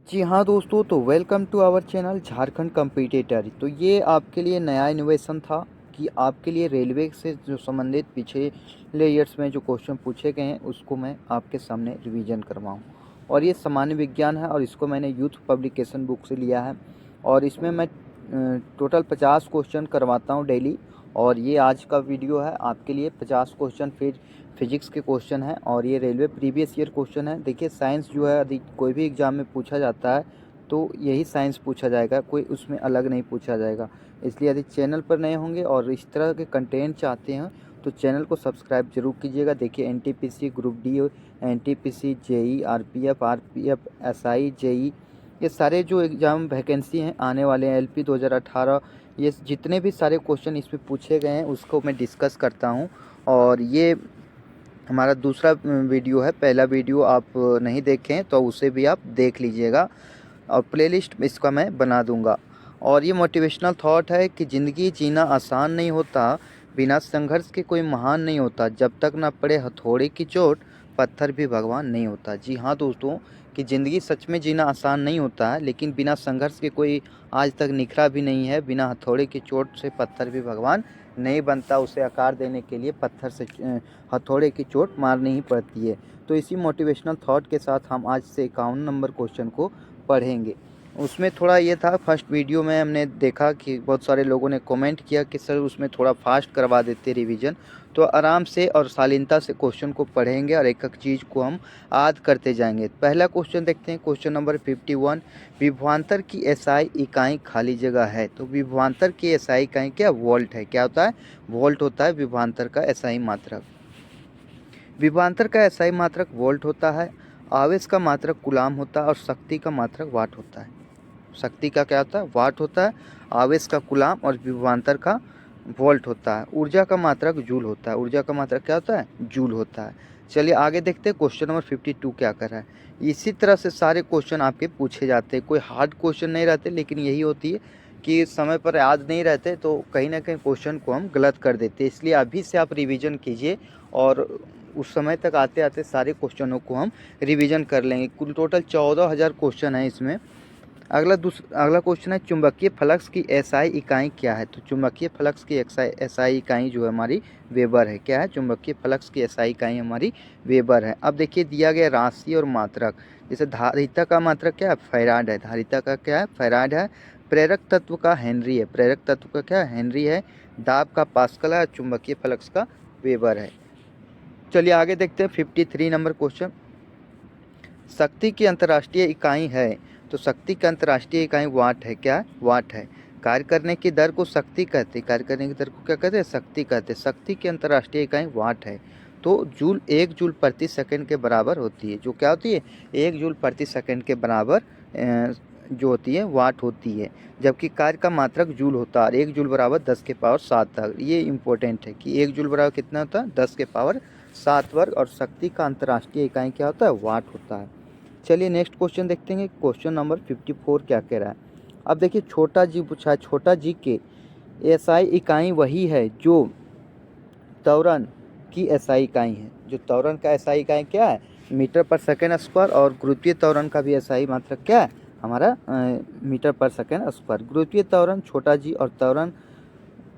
जी हाँ दोस्तों, तो welcome to our channel Jharkhand competitor. तो ये आपके लिए नया इनोवेशन था कि आपके लिए रेलवे से जो संबंधित पिछले ईयर्स में जो क्वेश्चन पूछे गए हैं उसको मैं आपके सामने रिवीजन करवाऊँ। और ये सामान्य विज्ञान है और इसको मैंने यूथ पब्लिकेशन बुक से लिया है। और इसमें मैं टोटल 50 क्वेश्चन करवाता हूँ डेली। और ये आज का वीडियो है आपके लिए 50 क्वेश्चन फिर फिजिक्स के क्वेश्चन हैं और ये रेलवे प्रीवियस ईयर क्वेश्चन है। देखिए साइंस जो है यदि कोई भी एग्ज़ाम में पूछा जाता है तो यही साइंस पूछा जाएगा, कोई उसमें अलग नहीं पूछा जाएगा। इसलिए यदि चैनल पर नए होंगे और इस तरह के कंटेंट चाहते हैं तो चैनल को सब्सक्राइब जरूर कीजिएगा। देखिए NTPC, group D, NTPC, JE, RPF, SI, JE, ये सारे जो एग्ज़ाम वैकेंसी हैं आने वाले हैं, एलपी 2018, ये जितने भी सारे क्वेश्चन इसमें पूछे गए हैं उसको मैं डिस्कस करता हूँ। और ये हमारा दूसरा वीडियो है, पहला वीडियो आप नहीं देखें तो उसे भी आप देख लीजिएगा और प्लेलिस्ट इसका मैं बना दूंगा। और ये मोटिवेशनल थॉट है कि ज़िंदगी जीना आसान नहीं होता, बिना संघर्ष के कोई महान नहीं होता, जब तक ना पड़े हथौड़े की चोट पत्थर भी भगवान नहीं होता। जी हाँ दोस्तों, कि ज़िंदगी सच में जीना आसान नहीं होता है, लेकिन बिना संघर्ष के कोई आज तक निखरा भी नहीं है। बिना हथौड़े की चोट से पत्थर भी भगवान नहीं बनता, उसे आकार देने के लिए पत्थर से हथौड़े की चोट मारनी ही पड़ती है। तो इसी मोटिवेशनल थॉट के साथ हम आज से 51 नंबर क्वेश्चन को पढ़ेंगे। उसमें थोड़ा ये था, फर्स्ट वीडियो में हमने देखा कि बहुत सारे लोगों ने कमेंट किया कि सर उसमें थोड़ा फास्ट करवा देते रिवीजन। तो आराम से और शालीनता से क्वेश्चन को पढ़ेंगे और एक एक चीज़ को हम याद करते जाएंगे। पहला क्वेश्चन देखते हैं, क्वेश्चन नंबर 51। विभवांतर की एसआई इकाई खाली जगह है। तो विभवांतर की एसआई इकाई क्या? वोल्ट है। क्या होता है? वोल्ट होता है विभवांतर का एसआई मात्रक। विभवांतर का एसआई मात्रक वोल्ट होता है। आवेश का मात्रक कूलाम होता है और शक्ति का मात्रक वाट होता है। शक्ति का क्या होता है? वाट होता है। आवेश का कूलाम और विभवांतर का वोल्ट होता है। ऊर्जा का मात्रक जूल होता है। ऊर्जा का मात्रक क्या होता है? जूल होता है। चलिए आगे देखते हैं क्वेश्चन नंबर 52 क्या कर रहा है। इसी तरह से सारे क्वेश्चन आपके पूछे जाते हैं, कोई हार्ड क्वेश्चन नहीं रहते, लेकिन यही होती है कि समय पर याद नहीं रहते तो कहीं ना कहीं क्वेश्चन को हम गलत कर देते हैं। इसलिए अभी से आप रिवीजन कीजिए और उस समय तक आते आते सारे क्वेश्चनों को हम रिवीजन कर लेंगे। कुल टोटल 14,000 क्वेश्चन है इसमें। अगला क्वेश्चन है, चुंबकीय फ्लक्स की एसआई इकाई क्या है? तो चुंबकीय फ्लक्स की एसआई इकाई जो है हमारी वेबर है। क्या है? चुंबकीय फ्लक्स की एसआई इकाई हमारी वेबर है। अब देखिए दिया गया राशि और मात्रक, जैसे धारिता का मात्रक क्या है? फैराड है। धारिता का क्या है? फैराड है। प्रेरक तत्व का हेनरी है। प्रेरक तत्व का क्या है? हेनरी है। दाब का पास्कल है। चुंबकीय फ्लक्स का वेबर है। चलिए आगे देखते हैं 53 नंबर क्वेश्चन। शक्ति की अंतर्राष्ट्रीय इकाई है। तो शक्ति की अंतर्राष्ट्रीय इकाई वाट है। क्या है? वाट है। कार्य करने की दर को शक्ति कहते हैं। कार्य करने की दर को क्या कहते हैं? शक्ति कहते हैं। शक्ति की अंतर्राष्ट्रीय इकाई वाट है। तो जूल 1 जूल प्रति सेकंड के बराबर होती है। जो क्या होती है? 1 जूल प्रति सेकंड के बराबर जो होती है वाट होती है। जबकि कार्य का मात्रक जूल होता है और 1 जूल बराबर 10 के पावर 7 तक। ये इंपॉर्टेंट है कि 1 जूल बराबर कितना होता है? 10 के पावर 7 वर्ग। और शक्ति का अंतर्राष्ट्रीय इकाई क्या होता है? वाट होता है। चलिए नेक्स्ट क्वेश्चन देखते हैं, क्वेश्चन नंबर 54 क्या कह रहा है। अब देखिए छोटा जी पूछा है, छोटा जी के एसआई इकाई वही है जो त्वरण की एसआई इकाई है। जो त्वरण का एसआई इकाई क्या है? मीटर पर सेकेंड स्क्वायर। और गुरुत्वीय त्वरण का भी एसआई मात्रक क्या है हमारा? मीटर पर सेकेंड स्क्वायर। गुरुत्वीय त्वरण छोटा जी और त्वरण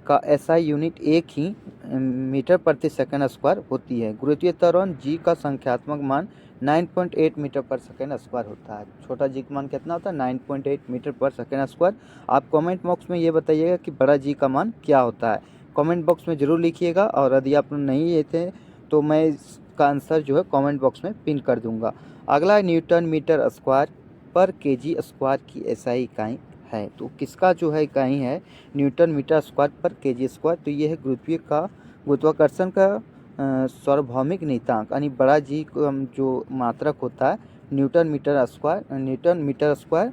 का एसआई यूनिट एक ही मीटर प्रति सेकंड स्क्वायर होती है। गुरुत्वीय त्वरण जी का संख्यात्मक मान 9.8 मीटर पर सेकंड स्क्वायर होता है। छोटा जी का मान कितना होता है? 9.8 मीटर पर सेकंड स्क्वायर। आप कमेंट बॉक्स में ये बताइएगा कि बड़ा जी का मान क्या होता है। कमेंट बॉक्स में ज़रूर लिखिएगा और यदि आप नहीं ये थे तो मैं इसका आंसर जो है कमेंट बॉक्स में पिन कर दूंगा। अगला न्यूटन मीटर स्क्वायर पर केजी स्क्वायर की एसआई इकाई है। तो किसका जो है इकाई है? न्यूटन मीटर स्क्वायर पर केजी स्क्वायर। तो ये है गुरुत्वाकर्षण का सार्वभौमिक नियतांक, यानी बड़ा जी को जो मात्रक होता है न्यूटन मीटर स्क्वायर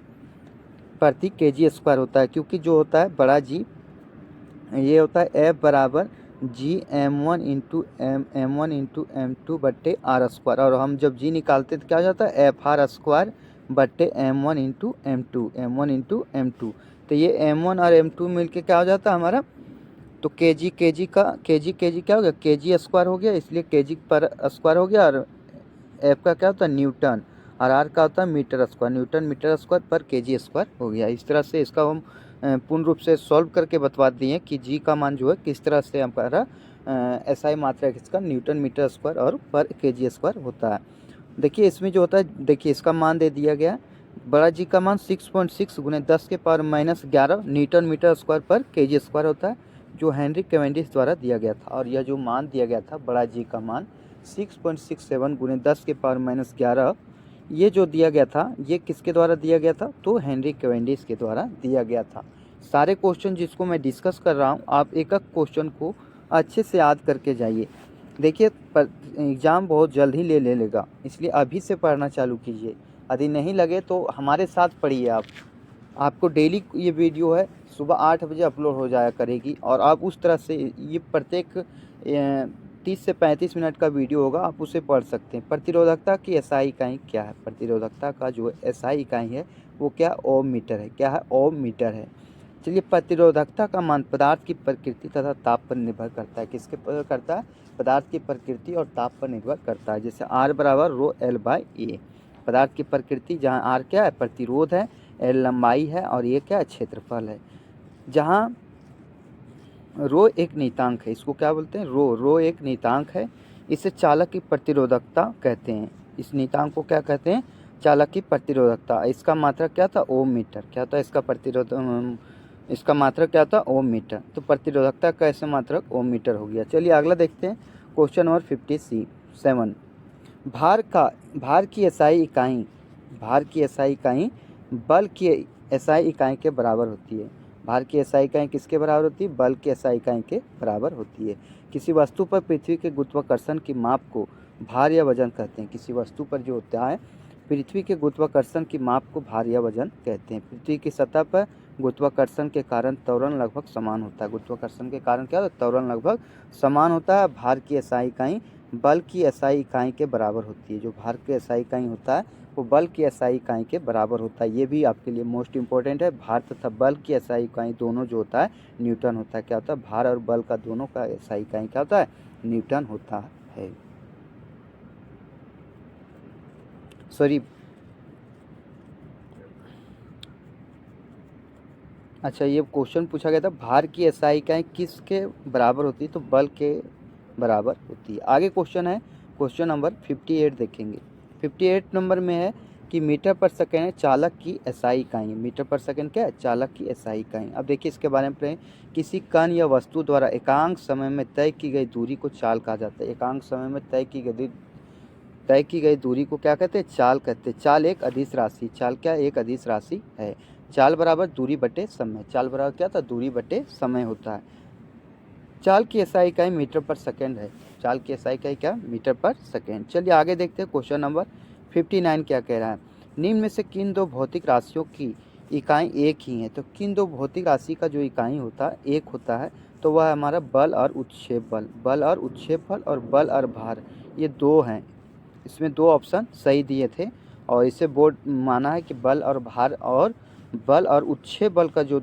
प्रति केजी स्क्वायर होता है। क्योंकि जो होता है बड़ा जी ये होता है एफ बराबर जी m1 इंटू m2 बट्टे आर स्क्वायर। और हम जब जी निकालते तो क्या हो जाता है? एफ आर स्क्वायर बट्टे m1 इंटू m2। तो ये m1 और m2 मिलके क्या हो जाता है हमारा? तो केजी क्या हो गया? केजी स्क्वायर हो गया, इसलिए केजी पर स्क्वायर हो गया। और एफ का क्या होता है? न्यूटन। और आर का होता है metre square, newton metre square पर केजी स्क्वायर हो गया। इस तरह से इसका हम पूर्ण रूप से सॉल्व करके बता दिए कि जी का मान जो है किस तरह से हमारा एसआई मात्रा किसका न्यूटन मीटर स्क्वायर और पर केजी स्क्वायर होता है। देखिए इसमें जो होता है, देखिए इसका मान दे दिया गया, बड़ा जी का मान 6.6 गुने 10 के पावर -11 न्यूटन मीटर स्क्वायर पर केजी स्क्वायर होता है, जो हेनरी कैवेंडिश द्वारा दिया गया था। और यह जो मान दिया गया था बड़ा जी का मान 6.67 गुने 10 के पावर -11, ये जो दिया गया था ये किसके द्वारा दिया गया था, तो हेनरी कैवेंडिश के द्वारा दिया गया था। सारे क्वेश्चन जिसको मैं डिस्कस कर रहा हूँ आप एक एक क्वेश्चन को अच्छे से याद करके जाइए। देखिए एग्ज़ाम बहुत जल्द ही ले लेगा, इसलिए अभी से पढ़ना चालू कीजिए। यदि नहीं लगे तो हमारे साथ पढ़िए आप। आपको डेली ये वीडियो है सुबह 8 बजे अपलोड हो जाया करेगी, और आप उस तरह से ये प्रत्येक 30 से 35 मिनट का वीडियो होगा, आप उसे पढ़ सकते हैं। प्रतिरोधकता की एसआई इकाई क्या है, प्रतिरोधकता का जो एसआई इकाई है वो क्या, ओम मीटर है। क्या है, ओम मीटर है। चलिए, प्रतिरोधकता का मान पदार्थ की प्रकृति तथा ताप पर निर्भर करता है। किसके पर करता है, पदार्थ की प्रकृति और ताप पर निर्भर करता है। जैसे R बराबर रो L बाई ए, पदार्थ की प्रकृति जहाँ R क्या है, प्रतिरोध है, L लंबाई है और ये क्या है, क्षेत्रफल है। जहाँ रो एक नियतांक है, इसको क्या बोलते हैं, रो एक नियतांक है। इसे चालक की प्रतिरोधकता कहते हैं। इस नियतांक को क्या कहते हैं, चालक की प्रतिरोधकता। इसका मात्रक क्या था, ओम मीटर। क्या था इसका इसका मात्रक क्या था, ओम मीटर। तो प्रतिरोधकता का ऐसे मात्रक ओम मीटर हो गया। चलिए अगला देखते हैं, क्वेश्चन नंबर 57। भार की एसआई इकाई बल की एसआई इकाई के बराबर होती है। भार की एसआई इकाई किसके बराबर होती है, बल की एसआई इकाई के बराबर होती है। किसी वस्तु पर पृथ्वी के गुरुत्वाकर्षण की माप को भार या वजन कहते हैं। किसी वस्तु पर जो होता है पृथ्वी के गुरुत्वाकर्षण की माप को भार या वजन कहते हैं। पृथ्वी की सतह पर गुरुत्वाकर्षण के कारण त्वरण लगभग समान होता है। गुरुत्वाकर्षण के कारण क्या होता है, त्वरण लगभग समान होता है। भार की एसआई इकाई बल की एसआई इकाई के बराबर होती है। जो भार की एसआई इकाई होता है वो बल की एसआई इकाई के बराबर होता है। ये भी आपके लिए मोस्ट इंपॉर्टेंट है। भार तथा बल की एसआई इकाई दोनों जो होता है न्यूटन होता है। क्या होता है, भार और बल का दोनों का एसआई इकाई क्या होता है, न्यूटन होता है। सॉरी, अच्छा ये क्वेश्चन पूछा गया था भार की एसआई इकाई किसके बराबर होती है, तो बल के बराबर होती है। आगे क्वेश्चन है, क्वेश्चन नंबर 58 देखेंगे। 58 नंबर में है कि मीटर पर सेकेंड चालक की एसआई इकाई है। मीटर पर सेकेंड क्या है, चालक की एसआई इकाई। अब देखिए इसके बारे में पढ़ें। किसी कण या वस्तु द्वारा एकांक समय में तय की गई दूरी को चाल कहा जाता है। एकांक समय में तय की गई दूरी को क्या कहते हैं, चाल कहते हैं। चाल एक अदिश राशि, चाल क्या एक अदिश राशि है। चाल बराबर दूरी बटे समय, चाल बराबर क्या था, दूरी बटे समय होता है। चाल की एसआई इकाई मीटर पर सेकेंड है। चाल की एसआई इकाई क्या, मीटर पर सेकेंड। चलिए आगे देखते हैं, क्वेश्चन नंबर 59 क्या कह रहा है। निम्न में से किन दो भौतिक राशियों की इकाई एक ही है। तो किन दो भौतिक राशि का जो इकाई होता है एक होता है, तो वह हमारा बल और उत्क्षेप बल, बल और उत्क्षेप बल और बल और भार, ये दो हैं। इसमें दो ऑप्शन सही दिए थे और इसे बोर्ड माना है कि बल और भार और बल और उत्क्षेप बल का जो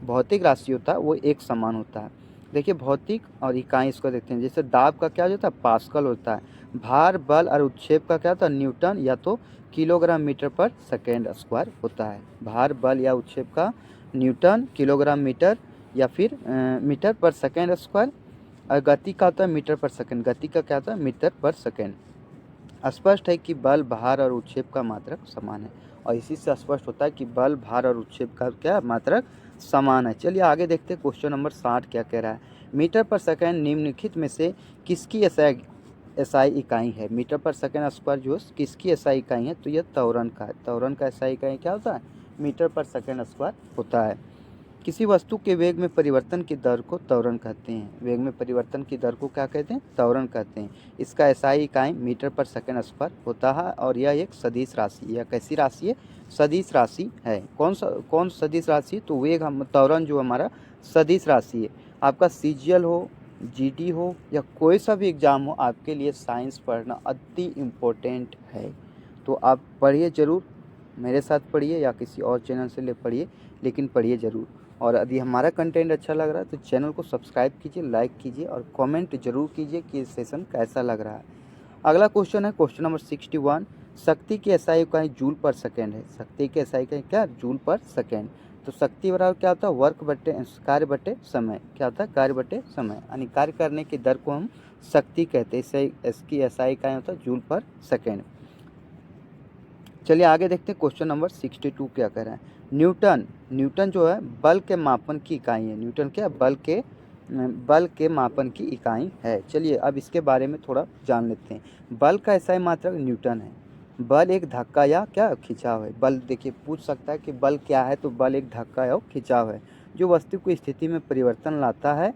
भौतिक राशि होता है वो एक समान होता है। देखिए भौतिक और इकाई इसको देखते हैं। जैसे दाब का क्या होता है, पास्कल होता है। भार बल और उत्क्षेप का क्या होता है, न्यूटन या तो किलोग्राम मीटर पर सेकेंड स्क्वायर होता है। भार बल या उत्क्षेप का न्यूटन, किलोग्राम मीटर या फिर मीटर पर सेकेंड स्क्वायर। और गति का होता है मीटर पर सेकेंड, गति का क्या होता है, मीटर पर सेकेंड। स्पष्ट है कि बल भार और उत्क्षेप का मात्रक समान है, और इसी से स्पष्ट होता है कि बल भार और उत्क्षेप का क्या मात्रक समान है। चलिए आगे देखते हैं, क्वेश्चन नंबर 60 क्या कह रहा है। मीटर पर सेकेंड निम्नलिखित में से किसकी एसआई इकाई है। मीटर पर सेकेंड स्क्वायर जो किसकी एसआई इकाई है, तो यह त्वरण का है। त्वरण का एसआई इकाई क्या होता है, मीटर पर सेकेंड स्क्वायर होता है। किसी वस्तु के वेग में परिवर्तन की दर को त्वरण कहते हैं। वेग में परिवर्तन की दर को क्या कहते हैं, त्वरण कहते हैं। इसका एसआई इकाई मीटर पर सेकेंड स्क्वायर होता है, और यह एक सदिश राशि, यह कैसी राशि है, सदिश राशि है। कौन सदिश राशि, तो वेग हम त्वरण जो हमारा सदिश राशि है। आपका सीजीएल हो, जीडी हो या कोई सा भी एग्जाम हो, आपके लिए साइंस पढ़ना अति इम्पोर्टेंट है। तो आप पढ़िए ज़रूर, मेरे साथ पढ़िए या किसी और चैनल से ले पढ़िए, लेकिन पढ़िए ज़रूर। और यदि हमारा कंटेंट अच्छा लग रहा है तो चैनल को सब्सक्राइब कीजिए, लाइक कीजिए और कमेंट जरूर कीजिए कि सेशन कैसा लग रहा है। अगला क्वेश्चन है, क्वेश्चन नंबर 61। शक्ति की एसआई इकाई जूल पर सेकेंड है। शक्ति की एसआई इकाई क्या, जूल पर सेकेंड। तो शक्ति बराबर क्या होता है, वर्क बटे कार्य बटे समय। क्या होता है, कार्य बटे समय, यानी कार्य करने की दर को हम शक्ति कहते हैं। इससे इसकी एसआई इकाई होता है जूल पर सेकेंड। चलिए आगे देखते हैं क्वेश्चन नंबर 62 क्या कह रहा है। न्यूटन जो है बल के मापन की इकाई है। न्यूटन क्या, बल के मापन की इकाई है। चलिए अब इसके बारे में थोड़ा जान लेते हैं। बल का एसआई मात्रक न्यूटन है। बल एक धक्का या क्या, खिंचाव है। बल देखिए पूछ सकता है कि बल क्या है, तो बल एक धक्का या खिंचाव है जो वस्तु की स्थिति में परिवर्तन लाता है,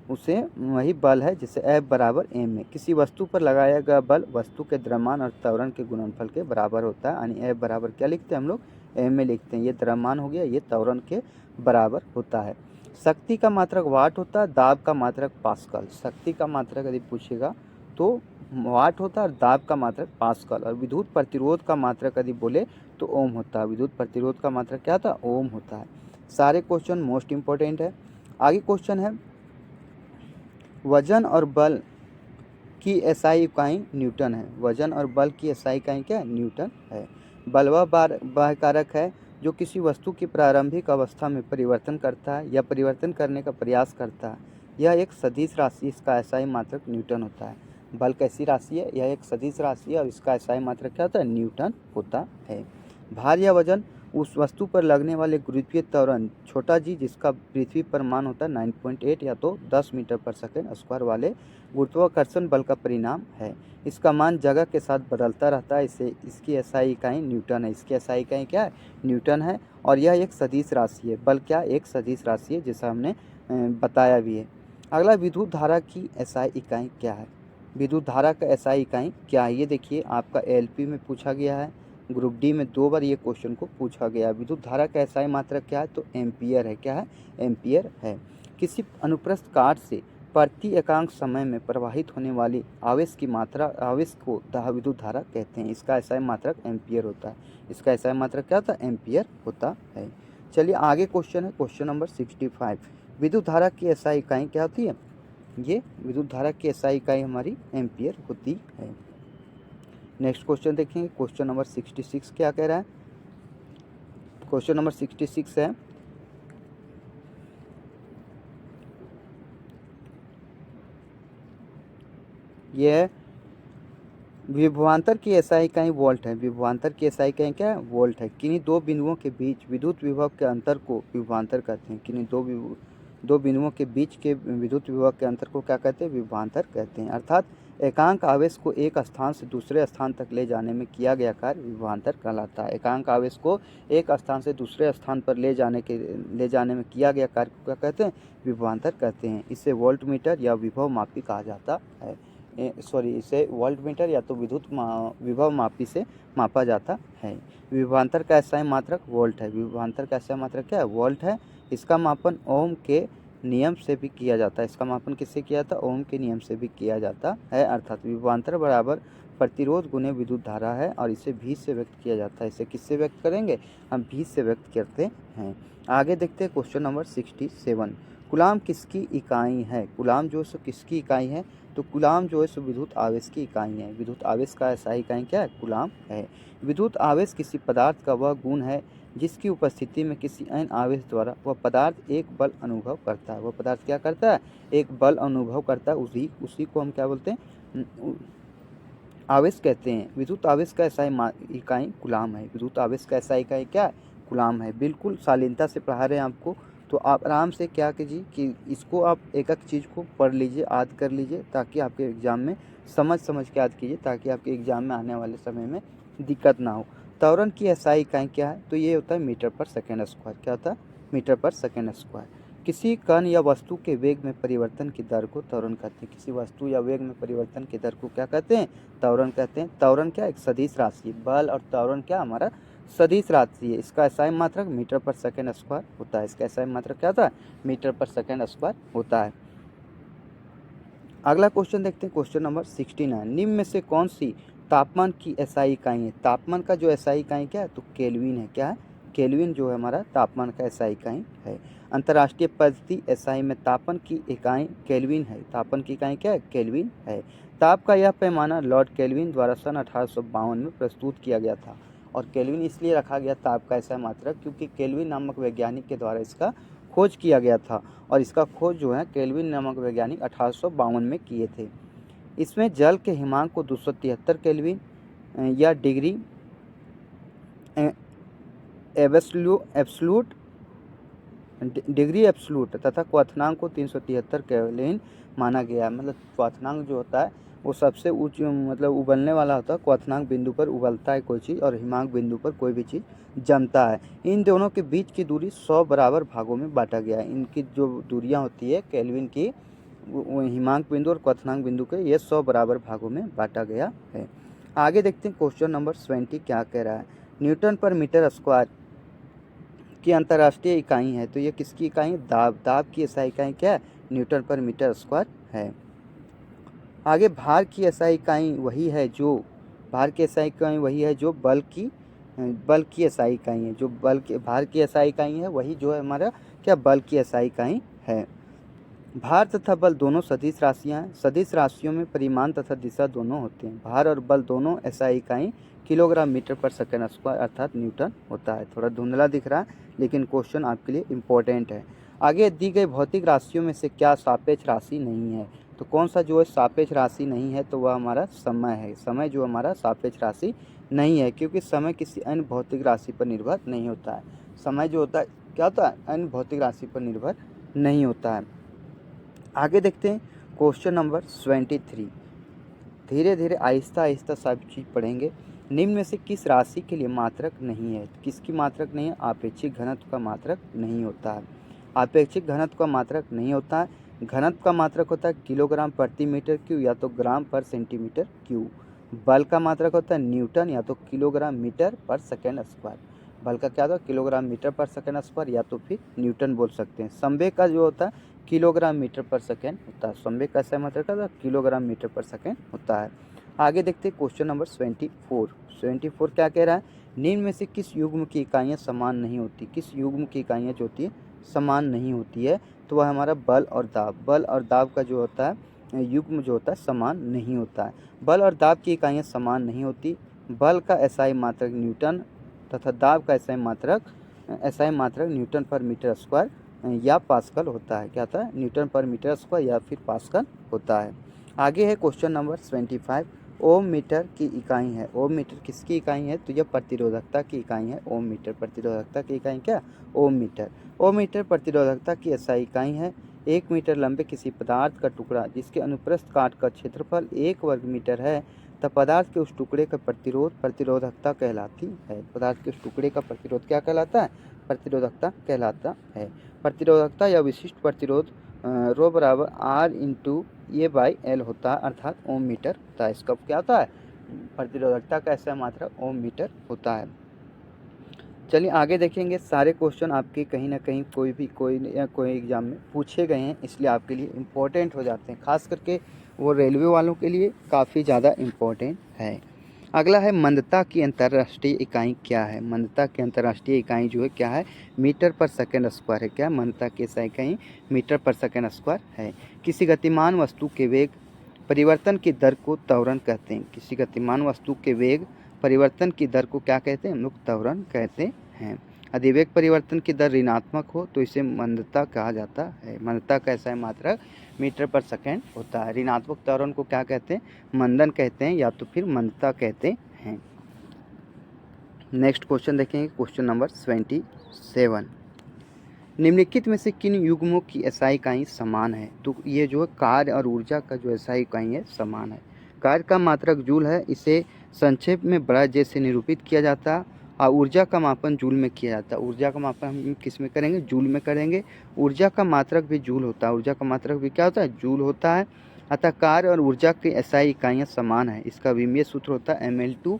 उसे वही बल है जिसे F बराबर m में। किसी वस्तु पर लगाया गया बल वस्तु के द्रव्यमान और त्वरण के गुणनफल के बराबर होता है, यानी F बराबर क्या लिखते हैं हम लोग, m में लिखते हैं। ये द्रव्यमान हो गया, ये त्वरण के बराबर होता है। शक्ति का मात्रक वाट होता है, दाब का मात्रक पास्कल। शक्ति का मात्रक यदि पूछेगा तो वाट होता है और दाब का मात्रक पास्कल। और विद्युत प्रतिरोध का मात्रक यदि बोले तो ओम होता है। विद्युत प्रतिरोध का मात्रक क्या होता है, ओम होता है। सारे क्वेश्चन मोस्ट इंपॉर्टेंट है। आगे क्वेश्चन है, वजन और बल की एसआई इकाई न्यूटन है। वजन और बल की एसआई इकाई क्या है, न्यूटन है। बल वह बाह्य कारक है जो किसी वस्तु की प्रारंभिक अवस्था में परिवर्तन करता है या परिवर्तन करने का प्रयास करता है। यह एक सदिश राशि, इसका एसआई मात्रक न्यूटन होता है। बल कैसी राशि है, यह एक सदिश राशि है और इसका एसआई मात्रक क्या होता है, न्यूटन होता है। भार या वजन उस वस्तु पर लगने वाले गुरुत्वीय त्वरण छोटा जी, जिसका पृथ्वी पर मान होता है 9.8 या तो 10 मीटर पर सेकेंड स्क्वायर वाले गुरुत्वाकर्षण बल का परिणाम है। इसका मान जगह के साथ बदलता रहता है। इसे इसकी एसआई इकाई न्यूटन है। इसकी एसआई इकाई क्या है, न्यूटन है। और यह एक सदिश राशि है। बल क्या, एक सदिश राशि है, जैसा हमने बताया भी है। अगला, विद्युत धारा की एसआई इकाई क्या है। विद्युत धारा का एसआई इकाई क्या है, ये देखिए आपका एलपी में पूछा गया है। ग्रुप डी में 2 बार ये क्वेश्चन को पूछा गया। विद्युत धारा का एसआई मात्रक क्या है, तो एम्पियर है। क्या है, एम्पियर है। किसी अनुप्रस्थ काट से प्रति एकांक समय में प्रवाहित होने वाली आवेश की मात्रा, आवेश को विद्युत धारा कहते हैं। इसका एसआई मात्रक एम्पियर होता है। इसका एसआई मात्रक क्या होता है, एम्पियर होता है। चलिए आगे क्वेश्चन है, क्वेश्चन नंबर 65। विद्युत धारा की एसआई इकाई क्या होती है, ये विद्युत धारा की एसआई इकाई हमारी एम्पियर होती है। नेक्स्ट क्वेश्चन देखेंगे, क्वेश्चन नंबर 66 क्या कह रहा है। क्वेश्चन नंबर 66 है, यह विभवांतर की एसआई इकाई वोल्ट है। विभवांतर की एसआई इकाई क्या है, वोल्ट है। किन्हीं दो बिंदुओं के बीच विद्युत विभव के अंतर को विभवांतर कहते हैं। किन्हीं दो बिंदुओं के बीच के विद्युत विभव के अंतर को क्या कहते हैं, विभवांतर कहते हैं। अर्थात एकांक आवेश को एक स्थान से दूसरे स्थान तक ले जाने में किया गया कार्य विभवांतर कहलाता है। एकांक आवेश को एक स्थान से दूसरे स्थान पर ले जाने में किया गया कार्य को क्या कहते हैं, विभवांतर कहते हैं। इसे वोल्ट मीटर या विभव मापी कहा जाता है। इसे वोल्ट मीटर या तो विभव मापी से मापा जाता है। विभवांतर का एसआई मात्रक वोल्ट है। विभवांतर का एसआई मात्रक क्या है, वोल्ट है। इसका मापन ओम के नियम से भी किया जाता है। इसका मापन किससे किया जाता है, ओम के नियम से भी किया जाता है। अर्थात विभवांतर बराबर प्रतिरोध गुणे विद्युत धारा है और इसे भी से व्यक्त किया जाता है। इसे किससे व्यक्त करेंगे, हम भी से व्यक्त करते हैं। आगे देखते हैं क्वेश्चन नंबर 67। कूलाम किसकी इकाई है। कूलाम जो है किसकी इकाई है, तो कूलाम जो है सो विद्युत आवेश की इकाई है। विद्युत आवेश का एसआई इकाई क्या है, कूलाम है। विद्युत आवेश किसी पदार्थ का वह गुण है जिसकी उपस्थिति में किसी अन्य आवेश द्वारा वह पदार्थ एक बल अनुभव करता है। वह पदार्थ क्या करता है, एक बल अनुभव करता है। उसी को हम क्या बोलते हैं, आवेश कहते हैं। विद्युत आवेश का एसआई इकाई कूलाम है। विद्युत आवेश का एसआई इकाई क्या है, कूलाम है। बिल्कुल शालीनता से पढ़ा रहे हैं आपको, तो आप आराम से क्या कीजिए कि इसको आप एक एक चीज़ को पढ़ लीजिए, याद कर लीजिए, ताकि आपके एग्ज़ाम में समझ के याद कीजिए, ताकि आपके एग्ज़ाम में आने वाले समय में दिक्कत ना हो। त्वरण की एसआई इकाई क्या है, तो ये होता है मीटर पर सेकेंड स्क्वायर। क्या होता है, मीटर पर सेकेंड स्क्वायर। किसी कण या वस्तु के वेग में परिवर्तन की दर को त्वरण कहते हैं। किसी वस्तु या वेग में परिवर्तन की दर को क्या कहते हैं, त्वरण कहते हैं। त्वरण क्या, एक सदिश राशि है। बल और त्वरण क्या, हमारा सदिश राशि है। इसका एसआई मात्रक मीटर पर सेकेंड स्क्वायर होता है। इसका एसआई मात्रक क्या होता है, मीटर पर सेकेंड स्क्वायर होता है। अगला क्वेश्चन देखते हैं, क्वेश्चन नंबर 69। निम्न में से कौन सी तापमान की एसआई इकाई है। तापमान का जो एसआई इकाई क्या है, तो केल्विन है। क्या है, केल्विन जो है हमारा तापमान का एसआई इकाई है। अंतर्राष्ट्रीय पद्धति एसआई में तापन की इकाई केल्विन है। तापन की इकाई क्या है? केल्विन है। ताप का यह पैमाना लॉर्ड केल्विन द्वारा सन 1852 में प्रस्तुत किया गया था। और केल्विन इसलिए रखा गया ताप का एसआई मात्रक क्योंकि केल्विन नामक वैज्ञानिक के द्वारा इसका खोज किया गया था, और इसका खोज जो है केल्विन नामक वैज्ञानिक 1852 में किए थे। इसमें जल के हिमांक को 273 केल्विन या डिग्री एब्सलूट तथा क्वथनांक को 373 केल्विन माना गया। मतलब क्वथनांक जो होता है वो सबसे उच्च मतलब उबलने वाला होता है। क्वथनांक बिंदु पर उबलता है कोई चीज़, और हिमांक बिंदु पर कोई भी चीज़ जमता है। इन दोनों के बीच की दूरी 100 बराबर भागों में बांटा गया है। इनकी जो दूरियां होती है केल्विन की, हिमांक बिंदु और क्वथनांक बिंदु के, ये 100 बराबर भागों में बांटा गया है। आगे देखते हैं क्वेश्चन नंबर 20 क्या कह रहा है। न्यूटन पर मीटर स्क्वायर की अंतर्राष्ट्रीय इकाई है। तो ये किसकी इकाई? दाब की एसआई इकाई क्या है? न्यूटन पर मीटर स्क्वायर है। आगे भार की एसआई इकाई वही है जो बल की एसआई इकाई है। जो भार की एसआई इकाई है वही जो है हमारा क्या? बल की एसआई इकाई है। भार तथा बल दोनों सदिश राशियां हैं। सदिश राशियों में परिमाण तथा दिशा दोनों होते हैं। भार और बल दोनों एसआई इकाई किलोग्राम मीटर पर सेकेंड स्क्वायर अर्थात न्यूटन होता है। थोड़ा धुंधला दिख रहा है लेकिन क्वेश्चन आपके लिए इम्पोर्टेंट है। आगे दी गई भौतिक राशियों में से क्या सापेक्ष राशि नहीं है? तो कौन सा जो है सापेक्ष राशि नहीं है? तो वह हमारा समय है। समय जो हमारा सापेक्ष राशि नहीं है, क्योंकि समय किसी अन्य भौतिक राशि पर निर्भर नहीं होता है। समय जो होता है क्या होता है? अन्य भौतिक राशि पर निर्भर नहीं होता है। आगे देखते हैं क्वेश्चन नंबर 23। धीरे धीरे आहिस्ता आहिस्ता सब चीज़ पढ़ेंगे। निम्न में से किस राशि के लिए मात्रक नहीं है? किसकी मात्रक नहीं है? आपेक्षिक घनत्व का मात्रक नहीं होता है। आपेक्षिक घनत्व का मात्रक नहीं होता है। घनत्व का मात्रक होता है किलोग्राम प्रति मीटर क्यूब या तो ग्राम पर सेंटीमीटर क्यूब। बल का मात्रक होता है न्यूटन या तो किलोग्राम मीटर पर सेकेंड स्क्वायर। बल का क्या होता है? किलोग्राम मीटर पर सेकेंड स्क्वायर या तो फिर न्यूटन बोल सकते हैं। संवेग का जो होता है किलोग्राम मीटर पर सेकेंड होता है। संवेग का सही मात्रक का किलोग्राम मीटर पर सेकेंड होता है। आगे देखते हैं क्वेश्चन नंबर 24 क्या कह रहा है? निम्न में से किस युग्म की इकाइयाँ समान नहीं होती? किस युग्म की इकाइयाँ जो होती है समान नहीं होती है? तो वह हमारा बल और दाब। बल और दाब का जो होता है युग्म जो होता है समान नहीं होता है। बल और दाब की इकाइयाँ समान नहीं होती। बल का एसआई मात्रक न्यूटन तथा दाब का एसआई मात्रक न्यूटन पर मीटर स्क्वायर या पास्कल होता है। क्या होता है? न्यूटन पर मीटर स्क्वायर या फिर पास्कल होता है। आगे है क्वेश्चन नंबर 25। ओम मीटर की इकाई है। ओम मीटर किसकी इकाई है? तो यह प्रतिरोधकता की इकाई है। ओम मीटर प्रतिरोधकता की इकाई क्या? ओम मीटर प्रतिरोधकता की एसआई इकाई है। 1 मीटर लंबे किसी पदार्थ का टुकड़ा जिसके अनुप्रस्थ काट का क्षेत्रफल 1 वर्ग मीटर है तब पदार्थ के उस टुकड़े का प्रतिरोधकता कहलाती है। पदार्थ के उस टुकड़े का प्रतिरोध क्या कहलाता है? प्रतिरोधकता कहलाता है। प्रतिरोधकता या विशिष्ट प्रतिरोध रो बराबर R into A by L होता है, अर्थात ओम मीटर होता है। इसका क्या होता है? प्रतिरोधकता का ऐसा मात्रा ओम मीटर होता है। चलिए आगे देखेंगे। सारे क्वेश्चन आपके कहीं ना कहीं कोई एग्जाम में पूछे गए हैं, इसलिए आपके लिए इम्पोर्टेंट हो जाते हैं। खास करके वो रेलवे वालों के लिए काफ़ी ज़्यादा इम्पोर्टेंट है। अगला है मंदता की अंतर्राष्ट्रीय इकाई क्या है? मंदता की अंतर्राष्ट्रीय इकाई जो है क्या है? मीटर पर सेकेंड स्क्वायर है। क्या? मंदता की इकाई मीटर पर सेकेंड स्क्वायर है। किसी गतिमान वस्तु के वेग परिवर्तन की दर को त्वरण कहते हैं। किसी गतिमान वस्तु के वेग परिवर्तन की दर को क्या कहते हैं? हम लोग त्वरण कहते हैं। यदि वेग परिवर्तन की दर ऋणात्मक हो तो इसे मंदता कहा जाता है। मंदता का ऐसा मात्रक मीटर पर सेकेंड होता है। ऋणात्मक त्वरण को क्या कहते हैं? मंदन कहते हैं या तो फिर मंदता कहते हैं। नेक्स्ट क्वेश्चन देखेंगे, क्वेश्चन नंबर 27। निम्नलिखित में से किन युग्मों की एसआई इकाई समान है? तो ये जो है कार्य और ऊर्जा का जो एसआई इकाई है समान है। कार्य का मात्रक जूल है। इसे संक्षेप में बड़ा जे से निरूपित किया जाता है। और ऊर्जा का मापन जूल में किया जाता है। ऊर्जा का मापन हम किस में करेंगे? जूल में करेंगे। ऊर्जा का मात्रक भी जूल होता है। ऊर्जा का मात्रक भी क्या होता है? जूल होता है। अतः कार्य और ऊर्जा की एसआई इकाइयाँ समान है। इसका विमीय सूत्र होता है ml2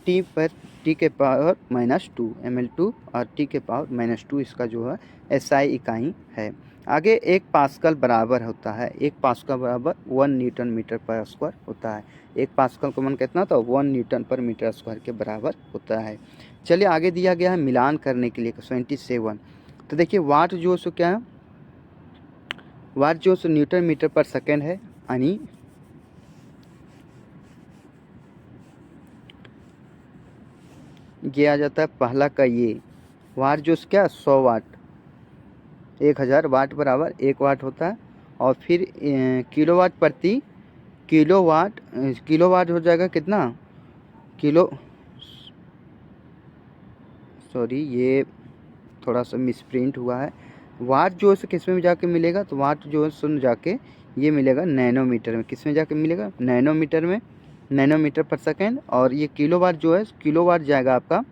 टी पर टी के पावर -2। ml2 और टी के पावर -2 इसका जो है एसआई इकाई है। आगे 1 पास्कल बराबर होता है। 1 पास्कल बराबर 1 न्यूटन मीटर पर स्क्वायर होता है। 1 पास्कल का मान कितना होता है? 1 न्यूटन पर मीटर स्क्वायर के बराबर होता है। चलिए आगे दिया गया है मिलान करने के लिए 27। तो देखिए वाट जो है सो क्या है, वाट जो है सो न्यूटन मीटर पर सेकेंड है, यानी ये आ जाता है पहला का ये वाट जो क्या 100 वाट, 1000 वाट बराबर 1 वाट होता है। और फिर किलोवाट प्रति किलोवाट, किलोवाट हो जाएगा कितना किलो, सॉरी ये थोड़ा सा मिसप्रिंट हुआ है। वाट जो है किस में जाके मिलेगा, तो वाट जो है सुन जाके ये मिलेगा नैनोमीटर में। किस में जाके मिलेगा, नैनोमीटर में, नैनोमीटर पर सेकेंड। और ये किलोवाट जो है, किलोवाट जाएगा आपका,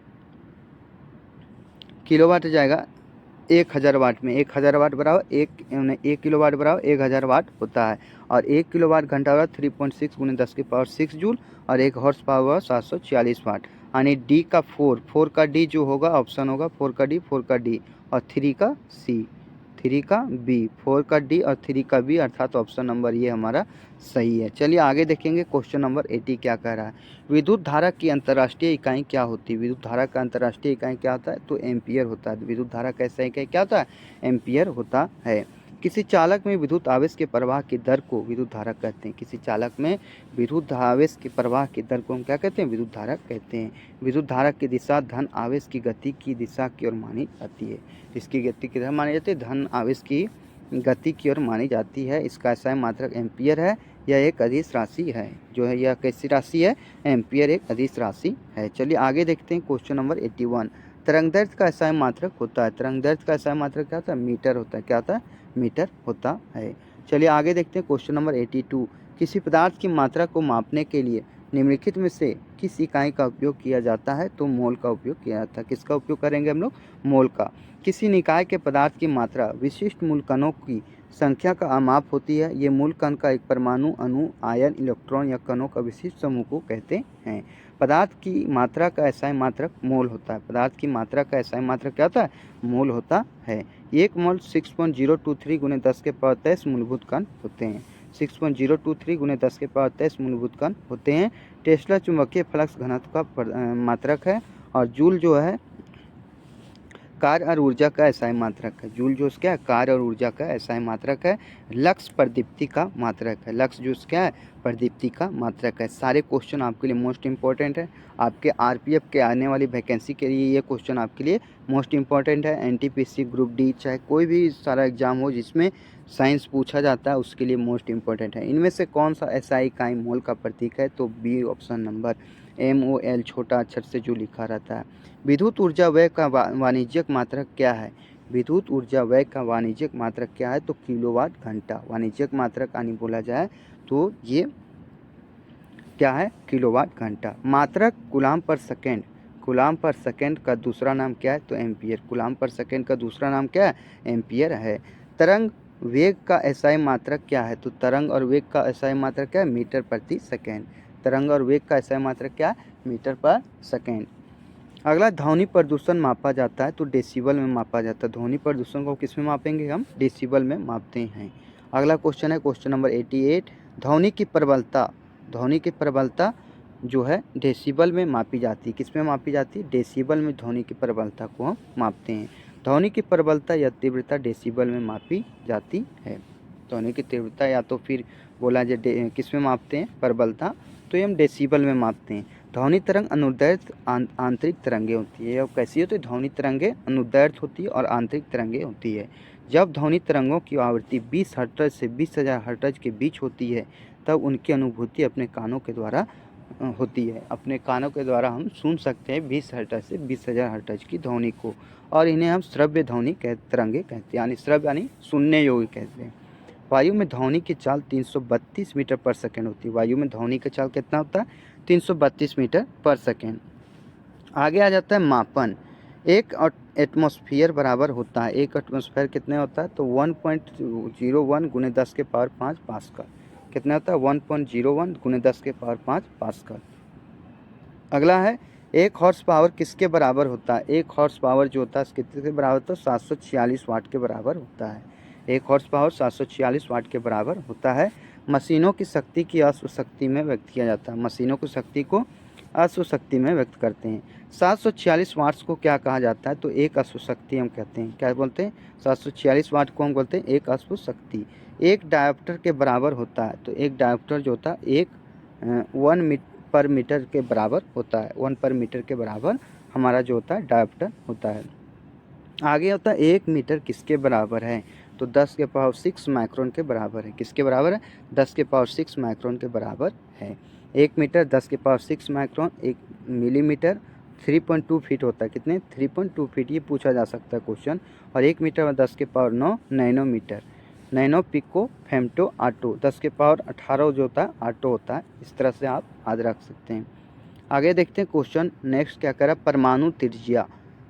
किलोवाट जाएगा 1000 वाट में। 1000 वाट बराबर एक किलोवाट बराबर 1000 वाट होता है। और 1 किलोवाट घंटा बराबर 3.6 × 10⁶ जूल। और 1 हॉर्स पावर 746 वाट। यानी डी का 4 का डी जो होगा ऑप्शन होगा 4 का डी, 4 का डी और 3 का सी, 3 का बी, 4 का डी और 3 का बी, अर्थात ऑप्शन नंबर ये हमारा सही है। चलिए आगे देखेंगे क्वेश्चन नंबर 80 क्या कह रहा है। विद्युत धारा की अंतर्राष्ट्रीय इकाई क्या होती है। विद्युत धारा का अंतर्राष्ट्रीय इकाई क्या होता है, तो एम्पियर होता है। विद्युत धारा का ऐसा इकाई क्या होता है, एम्पियर होता है। किसी चालक में विद्युत आवेश के प्रवाह की दर को विद्युत धारा कहते हैं। किसी चालक में विद्युत आवेश के प्रवाह की दर को हम क्या कहते हैं, विद्युत धारा कहते हैं। विद्युत धारा की दिशा धन आवेश की गति की दिशा की ओर मानी जाती है। इसकी गति की दिशा मानी जाती है, धन आवेश की गति की ओर मानी जाती है। इसका ऐसा मात्रक एम्पियर है। यह एक अदिश राशि है, जो है यह कैसी राशि है, एम्पियर एक अदिश राशि है। चलिए आगे देखते हैं क्वेश्चन नंबर 81। तरंगदैर्घ्य का ऐसा मात्रक होता है। तरंगदैर्घ्य का ऐसा मात्रक क्या होता है, मीटर होता है। क्या होता है, मीटर होता है। चलिए आगे देखते हैं क्वेश्चन नंबर 82। किसी पदार्थ की मात्रा को मापने के लिए निम्नलिखित में से किस इकाई का उपयोग किया जाता है, तो मोल का उपयोग किया जाता है। किसका उपयोग करेंगे हम लोग, मोल का। किसी निकाय के पदार्थ की मात्रा विशिष्ट मूल कणों की संख्या का आमाप होती है। ये मूल कण का एक परमाणु, अणु, आयन, इलेक्ट्रॉन या कणों का विशिष्ट समूह को कहते हैं। पदार्थ की मात्रा का ऐसा मात्रक मोल होता है। पदार्थ की मात्रा का ऐसा मात्रक क्या होता है, मोल होता है। एक मोल 6.023 × 10⁻23 मूलभूत कण होते हैं। 6.023 × 10⁻23 मूलभूत कण होते हैं। टेस्ला चुंबकीय फ्लक्स घनत्व का मात्रक है। और जूल जो है कार्य और ऊर्जा का ऐसा मात्रक है। जूल जो क्या है, कार्य और ऊर्जा का ऐसा मात्रक है। लक्स प्रदीप्ति का मात्रक है। लक्स जो क्या है, प्रदीप्ति का मात्रक है। सारे क्वेश्चन आपके लिए मोस्ट इंपॉर्टेंट है। आपके आरपीएफ के आने वाली वैकेंसी के लिए ये क्वेश्चन आपके लिए मोस्ट इंपॉर्टेंट है। एनटीपीसी ग्रुप डी चाहे कोई भी सारा एग्जाम हो जिसमें साइंस पूछा जाता है, उसके लिए मोस्ट इंपॉर्टेंट है। इनमें से कौन सा ऐसा इकाई मोल का प्रतीक है, तो बी ऑप्शन नंबर, MOL छोटा अक्षर से जो लिखा रहता है। विद्युत ऊर्जा व्यय का वाणिज्यिक मात्रक क्या है। विद्युत ऊर्जा व्यय का वाणिज्यिक मात्रक क्या है, तो किलोवाट घंटा। वाणिज्यिक मात्रक यानी बोला जाए तो ये क्या है, किलोवाट घंटा। मात्रक कूलाम पर सेकेंड। कूलाम पर सेकेंड का दूसरा नाम क्या है, तो एम्पियर। कूलाम पर सेकेंड का दूसरा नाम क्या है, एम्पियर है। तरंग वेग का एसआई मात्रक क्या है, तो तरंग और वेग का एसआई मात्रक क्या है, मीटर प्रति सेकेंड। तरंग और वेग का एसआई मात्रक क्या है, मीटर पर सेकेंड। अगला, ध्वनि प्रदूषण मापा जाता है तो डेसिबल में मापा जाता है। ध्वनि प्रदूषण को किस में मापेंगे, हम डेसिबल में मापते हैं। अगला क्वेश्चन है क्वेश्चन नंबर 88। ध्वनि की प्रबलता, ध्वनि की प्रबलता जो है डेसिबल में मापी जाती है। किस में मापी जाती है, डेसिबल में ध्वनि की प्रबलता को हम मापते हैं। ध्वनि की प्रबलता या तीव्रता डेसिबल में मापी जाती है। ध्वनि की तीव्रता या तो फिर बोला जाए किस में मापते हैं, प्रबलता, तो ये हम डेसिबल में मापते हैं। ध्वनि तरंग अनुदैर्घ्य आंतरिक तरंगे होती है। अब कैसी होती है, ध्वनि तरंगे अनुदैर्घ्य होती है और आंतरिक तरंगे होती है। जब ध्वनि तरंगों की आवृत्ति 20 हर्ट्ज से 20,000 हर्ट्ज के बीच होती है, तब उनकी अनुभूति अपने कानों के द्वारा होती है। अपने कानों के द्वारा हम सुन सकते हैं 20 हर्ट्ज से 20,000 हर्ट्ज की ध्वनि को, और इन्हें हम श्रव्य ध्वनि तरंगे कहते हैं, यानी श्रव्य यानी सुनने योग्य कहते हैं। वायु में ध्वनि की चाल 332 मीटर पर सेकेंड होती है। वायु में ध्वनि की चाल कितना होता है, 332 मीटर पर सेकेंड। आगे आ जाता है मापन। एक एटमॉस्फेयर बराबर होता है, एक एटमॉस्फेयर कितने होता है, तो 1.01 × 10⁵ पास्कल। कितना होता है, 1.01 × 10⁵ पास्कल। अगला है, एक हॉर्स पावर किसके बराबर होता है। एक हॉर्स पावर जो होता है कितने के बराबर होता है, 746 वाट के बराबर होता है। एक हॉर्स पावर 746 वाट के बराबर होता है। मशीनों की शक्ति की अश्व शक्ति में व्यक्त किया जाता है। मशीनों की शक्ति को अश्व शक्ति में व्यक्त करते हैं। 746 वाट्स को क्या कहा जाता है? तो एक अश्व शक्ति हम कहते हैं। क्या बोलते हैं? 746 वाट को हम बोलते हैं एक अश्व शक्ति। एक डायोप्टर के बराबर होता है। तो एक डायोप्टर जो होता है एक 1 पर मीटर के बराबर होता है। 1 पर मीटर के बराबर हमारा जो होता है डायोप्टर होता है। आगे होता है 1 मीटर किसके बराबर है? तो 10 के पावर 6 माइक्रोन के बराबर है। किसके बराबर है? 10 के पावर 6 माइक्रोन के बराबर है। 1 मीटर 10 के पावर 6 माइक्रोन, 1 मिलीमीटर 3.2 फीट होता है। कितने? 3.2 फीट, ये पूछा जा सकता है क्वेश्चन। और 1 मीटर में 10 के power 9 nanometre. Nano pico femto atto, 10 के पावर 18 जो होता है आटो होता है। इस तरह से आप याद रख सकते हैं। आगे देखते हैं क्वेश्चन नेक्स्ट क्या कह रहा है? परमाणु त्रिज्या।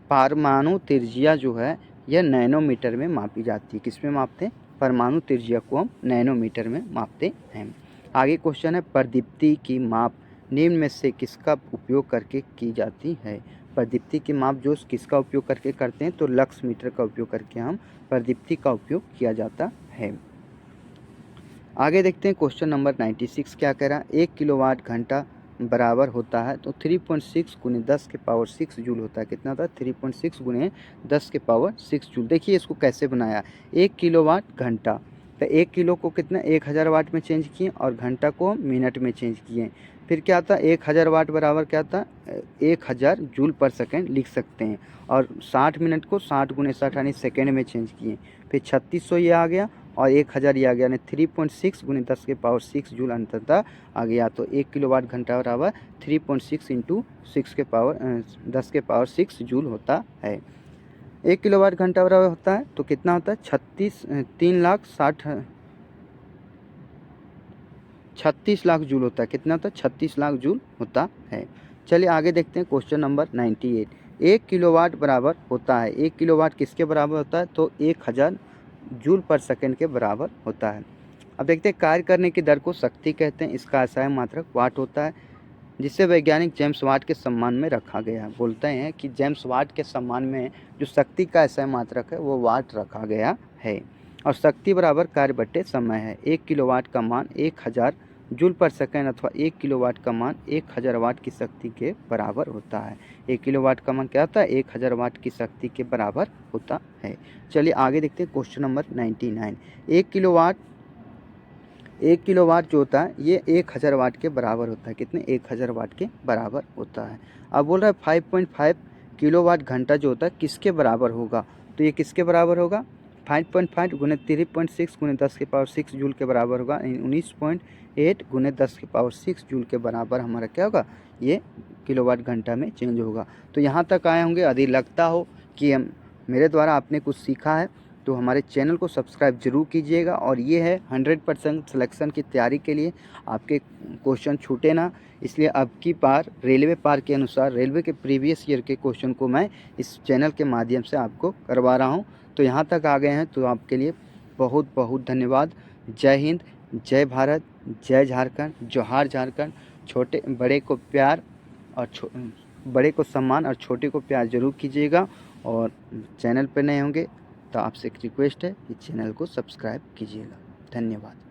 परमाणु त्रिज्या जो है यह नैनोमीटर में मापी जाती है। किस में मापते हैं? परमाणु त्रिज्या को हम नैनोमीटर में मापते हैं। आगे क्वेश्चन है प्रदीप्ति की माप निम्न में से किसका उपयोग करके की जाती है? प्रदीप्ति की माप जो किसका उपयोग करके करते हैं? तो लक्स मीटर का उपयोग करके हम प्रदीप्ति का उपयोग किया जाता है। आगे देखते हैं क्वेश्चन नंबर 96 क्या कह रहा है? 1 किलोवाट घंटा बराबर होता है तो 3.6 गुने 10 के पावर 6 जूल होता है। कितना था? 3.6 गुने 10 के पावर 6 जूल। देखिए इसको कैसे बनाया। 1 किलोवाट घंटा, तो 1 किलो को कितना 1000 वाट में चेंज किए और घंटा को मिनट में चेंज किए। फिर क्या था? 1000 वाट बराबर क्या था? 1000 जूल पर सेकेंड लिख सकते हैं। और 60 मिनट को 60 गुने 60 यानी सेकेंड में चेंज किए। फिर 3600 ये आ गया और 1000 ये आ गया, यानी 3.6 गुने 10 के पावर 6 जूल अंततः आ गया। तो 1 किलोवाट घंटा बराबर 3.6 इंटू 6 के पावर 10 के पावर 6 जूल होता है। 1 किलोवाट घंटा बराबर होता है तो कितना होता है? 36 लाख जूल होता है। कितना होता है? 36 लाख जूल होता है। चलिए आगे देखते हैं क्वेश्चन नंबर 98। 1 किलोवाट बराबर होता है, 1 किलोवाट किसके बराबर होता है? तो 1000 जूल पर सेकंड के बराबर होता है। अब देखते हैं कार्य करने की दर को शक्ति कहते हैं। इसका असाय मात्रक वाट होता है, जिसे वैज्ञानिक जेम्स वाट के सम्मान में रखा गया। बोलते हैं कि जेम्स वाट के सम्मान में जो शक्ति का असाय मात्रक है वो वाट रखा गया है। और शक्ति बराबर कार्य बट्टे समय है। 1 किलोवाट का मान 1000 जूल पर सेकेंड अथवा 1 किलोवाट का मान 1000 वाट की शक्ति के बराबर होता है। 1 किलोवाट का मान क्या होता है? 1000 वाट की शक्ति के बराबर होता है। चलिए आगे देखते हैं क्वेश्चन नंबर 99। 1 किलोवाट जो होता है ये 1000 वाट के बराबर होता है। कितने? 1000 वाट के बराबर होता है। अब बोल रहा है 5.5 किलोवाट घंटा जो होता है किसके बराबर होगा? तो ये किसके बराबर होगा? 5.5 गुने 3.6 गुने 10 के पावर 6 जूल के बराबर होगा। 19.8 गुने 10 के पावर 6 जूल के बराबर हमारा क्या होगा? ये किलोवाट घंटा में चेंज होगा। तो यहाँ तक आए होंगे। यदि लगता हो कि मेरे द्वारा आपने कुछ सीखा है तो हमारे चैनल को सब्सक्राइब जरूर कीजिएगा। और ये है 100% सिलेक्शन की तैयारी के लिए, आपके क्वेश्चन छूटे ना, इसलिए अब की बार रेलवे पार के अनुसार रेलवे के प्रीवियस ईयर के क्वेश्चन को मैं इस चैनल के माध्यम से आपको करवा रहा हूँ। तो यहाँ तक आ गए हैं तो आपके लिए बहुत बहुत धन्यवाद। जय हिंद, जय भारत, जय झारखंड, जोहार झारखंड। छोटे बड़े को प्यार और बड़े को सम्मान और छोटे को प्यार जरूर कीजिएगा। और चैनल पर नए होंगे तो आपसे एक रिक्वेस्ट है कि चैनल को सब्सक्राइब कीजिएगा। धन्यवाद।